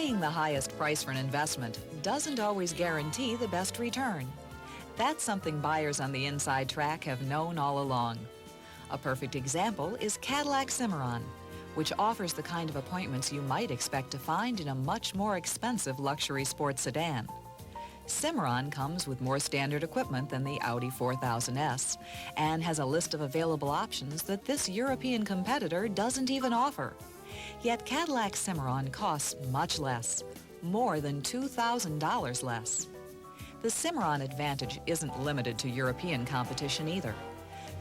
Paying the highest price for an investment doesn't always guarantee the best return. That's something buyers on the inside track have known all along. A perfect example is Cadillac Cimarron, which offers the kind of appointments you might expect to find in a much more expensive luxury sports sedan. Cimarron comes with more standard equipment than the Audi 4000S and has a list of available options that this European competitor doesn't even offer. Yet Cadillac Cimarron costs much less, more than $2,000 less. The Cimarron advantage isn't limited to European competition either.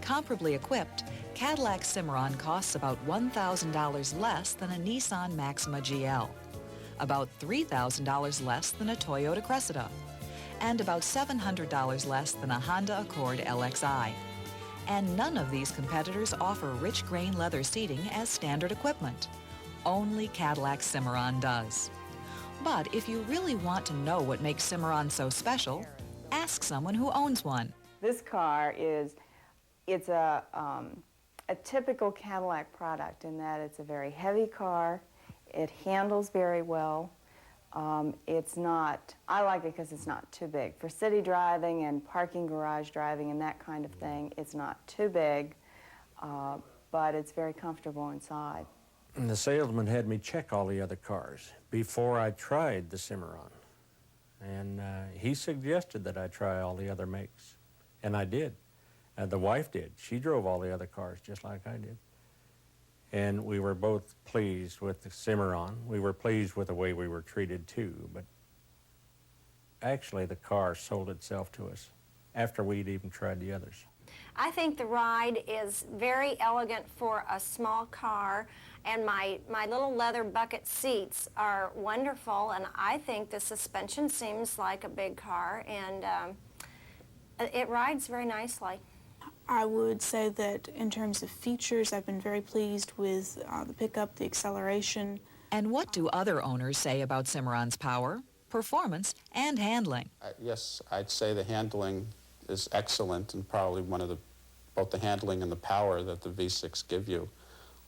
Comparably equipped, Cadillac Cimarron costs about $1,000 less than a Nissan Maxima GL, about $3,000 less than a Toyota Cressida, and about $700 less than a Honda Accord LXI. And none of these competitors offer rich grain leather seating as standard equipment. Only Cadillac Cimarron does. But if you really want to know what makes Cimarron so special, ask someone who owns one. This car it's a typical Cadillac product in that it's a very heavy car. It handles very well. It's not, I like it because it's not too big. For city driving and parking garage driving and that kind of thing, it's not too big, but it's very comfortable inside. And the salesman had me check all the other cars before I tried the Cimarron. And he suggested that I try all the other makes. And I did. The wife did. She drove all the other cars just like I did. And we were both pleased with the Cimarron. We were pleased with the way we were treated too, but actually the car sold itself to us after we'd even tried the others. I think the ride is very elegant for a small car, and my little leather bucket seats are wonderful, and I think the suspension seems like a big car, and it rides very nicely. I would say that in terms of features, I've been very pleased with the pickup, the acceleration. And what do other owners say about Cimarron's power, performance, and handling? Yes, I'd say the handling is excellent, and probably both the handling and the power that the V6 give you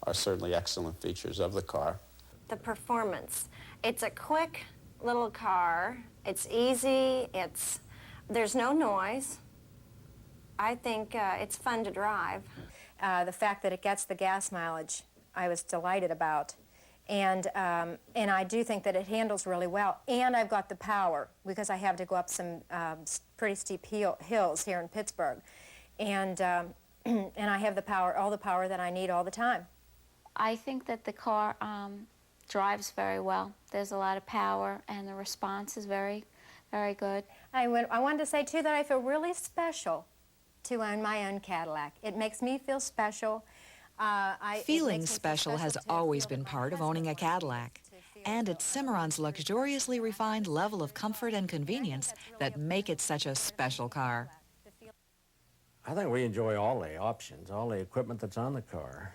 are certainly excellent features of the car. The performance. It's a quick little car. It's easy. There's no noise. I think it's fun to drive. The fact that it gets the gas mileage, I was delighted about. And I do think that it handles really well. And I've got the power, because I have to go up some pretty steep hills here in Pittsburgh. And I have the power, all the power that I need all the time. I think that the car drives very well. There's a lot of power, and the response is very, very good. I wanted to say, too, that I feel really special to own my own Cadillac. It makes me feel special. Feeling special has always been part of owning a Cadillac, and it's Cimarron's luxuriously refined level of comfort and convenience that make it such a special car. I think we enjoy all the options, all the equipment that's on the car.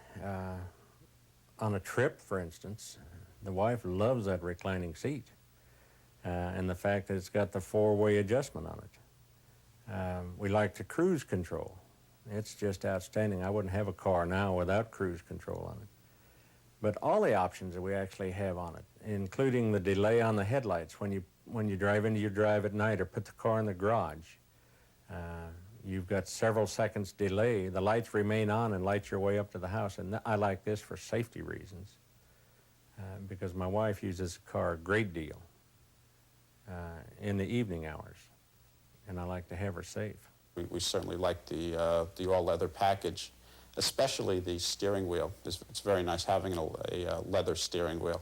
On a trip, for instance, the wife loves that reclining seat and the fact that it's got the four-way adjustment on it. We like the cruise control. It's just outstanding. I wouldn't have a car now without cruise control on it. But all the options that we actually have on it, including the delay on the headlights when you drive into your drive at night or put the car in the garage, you've got several seconds delay. The lights remain on and light your way up to the house. And I like this for safety reasons because my wife uses the car a great deal in the evening hours, and I like to have her safe. We certainly like the all-leather package, especially the steering wheel. It's very nice having a leather steering wheel,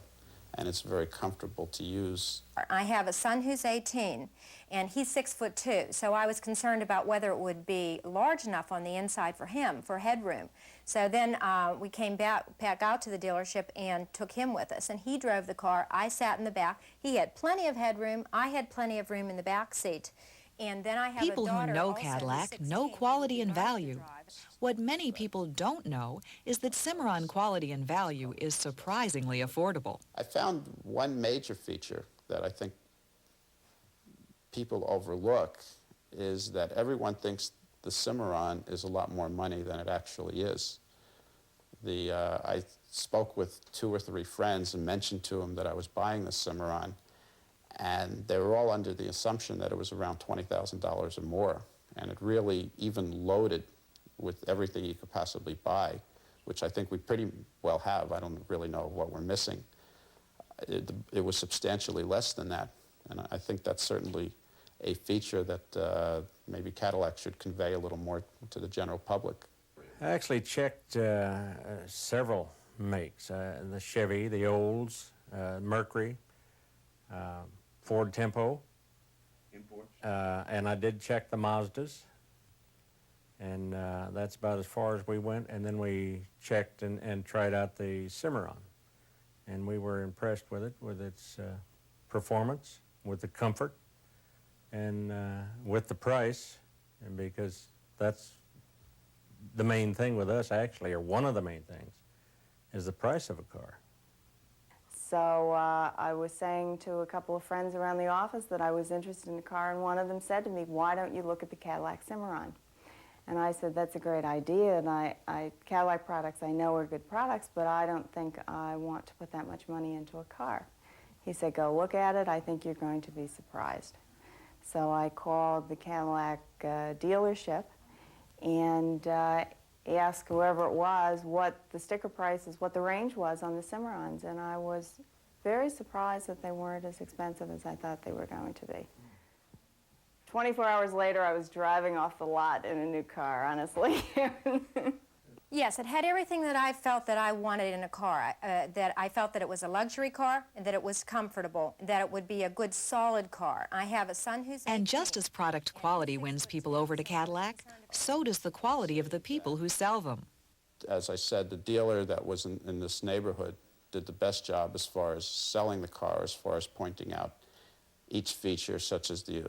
and it's very comfortable to use. I have a son who's 18, and he's 6'2", so I was concerned about whether it would be large enough on the inside for him, for headroom. So then we came back out to the dealership and took him with us, and he drove the car. I sat in the back. He had plenty of headroom. I had plenty of room in the back seat. And then I have people who know Cadillac know quality and value. What many people don't know is that Cimarron quality and value is surprisingly affordable. I found one major feature that I think people overlook is that everyone thinks the Cimarron is a lot more money than it actually is. I spoke with 2 or 3 friends and mentioned to them that I was buying the Cimarron, and they were all under the assumption that it was around $20,000 or more, and it really, even loaded with everything you could possibly buy, which I think we pretty well have. I don't really know what we're missing. It was substantially less than that, and I think that's certainly a feature that maybe Cadillac should convey a little more to the general public. I actually checked several makes, the Chevy, the Olds, Mercury, Ford Tempo, and I did check the Mazdas, and that's about as far as we went. And then we checked and tried out the Cimarron, and we were impressed with it, with its performance, with the comfort, and with the price, and because that's the main thing with us, actually, or one of the main things, is the price of a car. So I was saying to a couple of friends around the office that I was interested in a car, and one of them said to me, "Why don't you look at the Cadillac Cimarron?" And I said, "That's a great idea, and Cadillac products I know are good products, but I don't think I want to put that much money into a car." He said, "Go look at it. I think you're going to be surprised." So I called the Cadillac dealership and asked whoever it was what the sticker prices, what the range was on the Cimarrons, and I was very surprised that they weren't as expensive as I thought they were going to be. 24 hours later, I was driving off the lot in a new car, honestly. Yes, it had everything that I felt that I wanted in a car. That I felt that it was a luxury car, that it was comfortable, that it would be a good, solid car. I have a son who's 18. And just as product quality wins people over to Cadillac, so does the quality of the people who sell them. As I said, the dealer that was in this neighborhood did the best job as far as selling the car, as far as pointing out each feature, such as the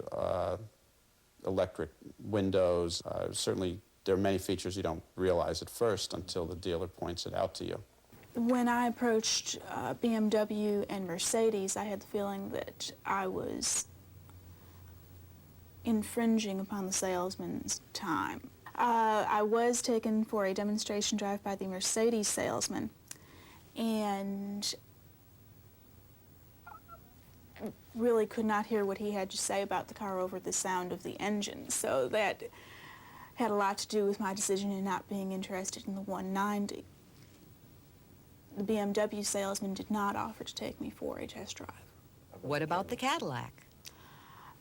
electric windows. Certainly, there are many features you don't realize at first until the dealer points it out to you. When I approached BMW and Mercedes, I had the feeling that I was infringing upon the salesman's time. I was taken for a demonstration drive by the Mercedes salesman, and really could not hear what he had to say about the car over the sound of the engine, so that had a lot to do with my decision in not being interested in the 190. The BMW salesman did not offer to take me for a test drive. What about the Cadillac?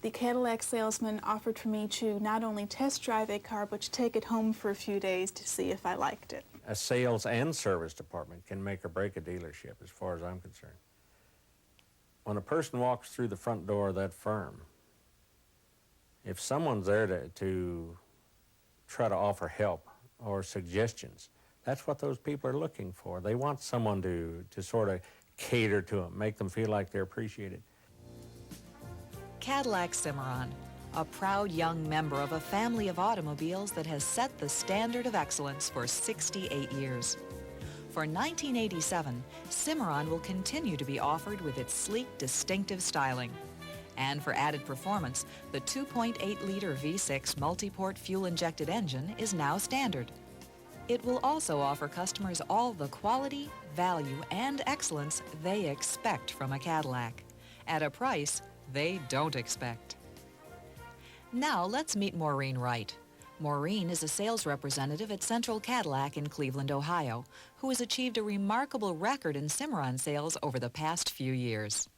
The Cadillac salesman offered for me to not only test drive a car, but to take it home for a few days to see if I liked it. A sales and service department can make or break a dealership, as far as I'm concerned. When a person walks through the front door of that firm, if someone's there to try to offer help or suggestions, that's what those people are looking for. They want someone to sort of cater to them, make them feel like they're appreciated. Cadillac Cimarron, a proud young member of a family of automobiles that has set the standard of excellence for 68 years. For 1987, Cimarron will continue to be offered with its sleek, distinctive styling. And for added performance, the 2.8-liter V6 multi-port fuel-injected engine is now standard. It will also offer customers all the quality, value, and excellence they expect from a Cadillac, at a price they don't expect. Now let's meet Maureen Wright. Maureen is a sales representative at Central Cadillac in Cleveland, Ohio, who has achieved a remarkable record in Cimarron sales over the past few years.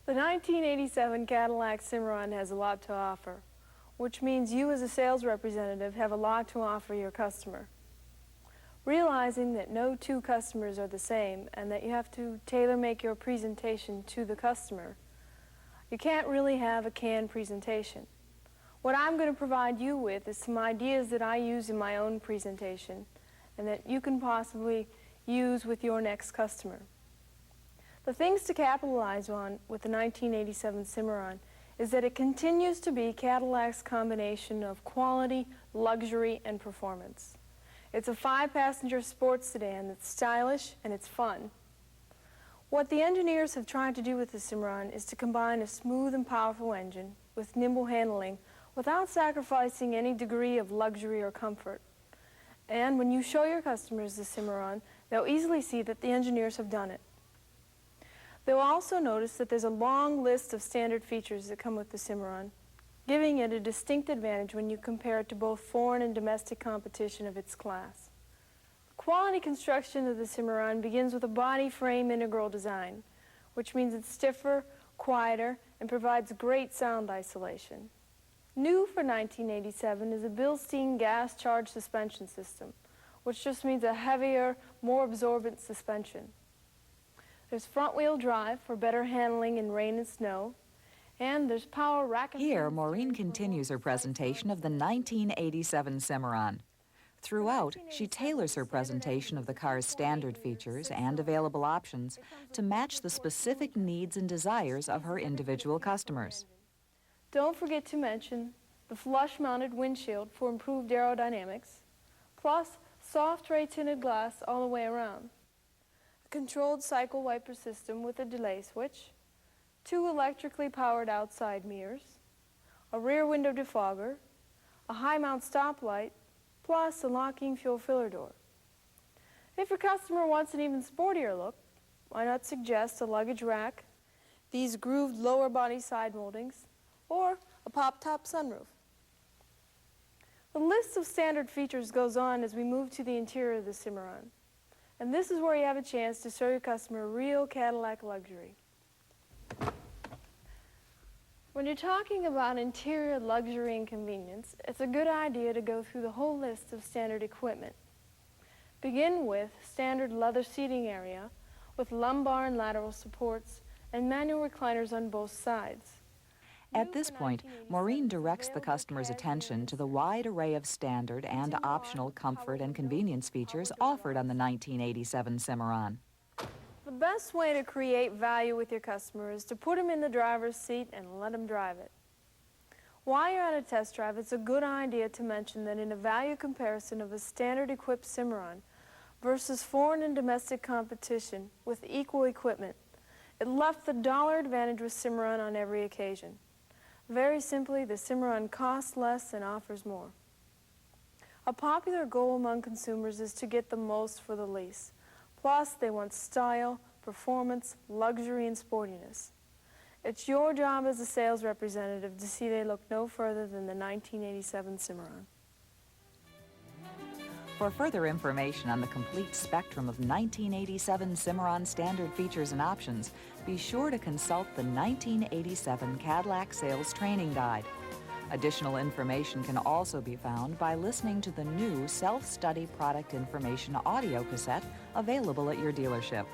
The 1987 Cadillac Cimarron has a lot to offer, which means you as a sales representative have a lot to offer your customer. Realizing that no two customers are the same and that you have to tailor-make your presentation to the customer, you can't really have a canned presentation. What I'm going to provide you with is some ideas that I use in my own presentation and that you can possibly use with your next customer. The things to capitalize on with the 1987 Cimarron is that it continues to be Cadillac's combination of quality, luxury, and performance. It's a 5-passenger sports sedan that's stylish and it's fun. What the engineers have tried to do with the Cimarron is to combine a smooth and powerful engine with nimble handling without sacrificing any degree of luxury or comfort. And when you show your customers the Cimarron, they'll easily see that the engineers have done it. They'll also notice that there's a long list of standard features that come with the Cimarron, giving it a distinct advantage when you compare it to both foreign and domestic competition of its class. The quality construction of the Cimarron begins with a body frame integral design, which means it's stiffer, quieter, and provides great sound isolation. New for 1987 is a Bilstein gas-charged suspension system, which just means a heavier, more absorbent suspension. There's front-wheel drive for better handling in rain and snow, and there's power rack. Here, Maureen continues her presentation of the 1987 Cimarron. Throughout, she tailors her presentation of the car's standard features and available options to match the specific needs and desires of her individual customers. Don't forget to mention the flush-mounted windshield for improved aerodynamics, plus soft tray tinted glass all the way around, a controlled cycle wiper system with a delay switch, 2 electrically powered outside mirrors, a rear window defogger, a high-mount stoplight, plus a locking fuel filler door. If your customer wants an even sportier look, why not suggest a luggage rack, these grooved lower body side moldings, or a pop-top sunroof. The list of standard features goes on as we move to the interior of the Cimarron, and this is where you have a chance to show your customer real Cadillac luxury. When you're talking about interior luxury and convenience, it's a good idea to go through the whole list of standard equipment. Begin with standard leather seating area with lumbar and lateral supports and manual recliners on both sides. At this point, Maureen directs the customer's attention to the wide array of standard and optional comfort and convenience features offered on the 1987 Cimarron. The best way to create value with your customer is to put them in the driver's seat and let them drive it. While you're at a test drive, it's a good idea to mention that in a value comparison of a standard-equipped Cimarron versus foreign and domestic competition with equal equipment, it left the dollar advantage with Cimarron on every occasion. Very simply, the Cimarron costs less and offers more. A popular goal among consumers is to get the most for the least. Plus, they want style, performance, luxury, and sportiness. It's your job as a sales representative to see they look no further than the 1987 Cimarron. For further information on the complete spectrum of 1987 Cimarron standard features and options, be sure to consult the 1987 Cadillac Sales Training Guide. Additional information can also be found by listening to the new self-study product information audio cassette available at your dealership.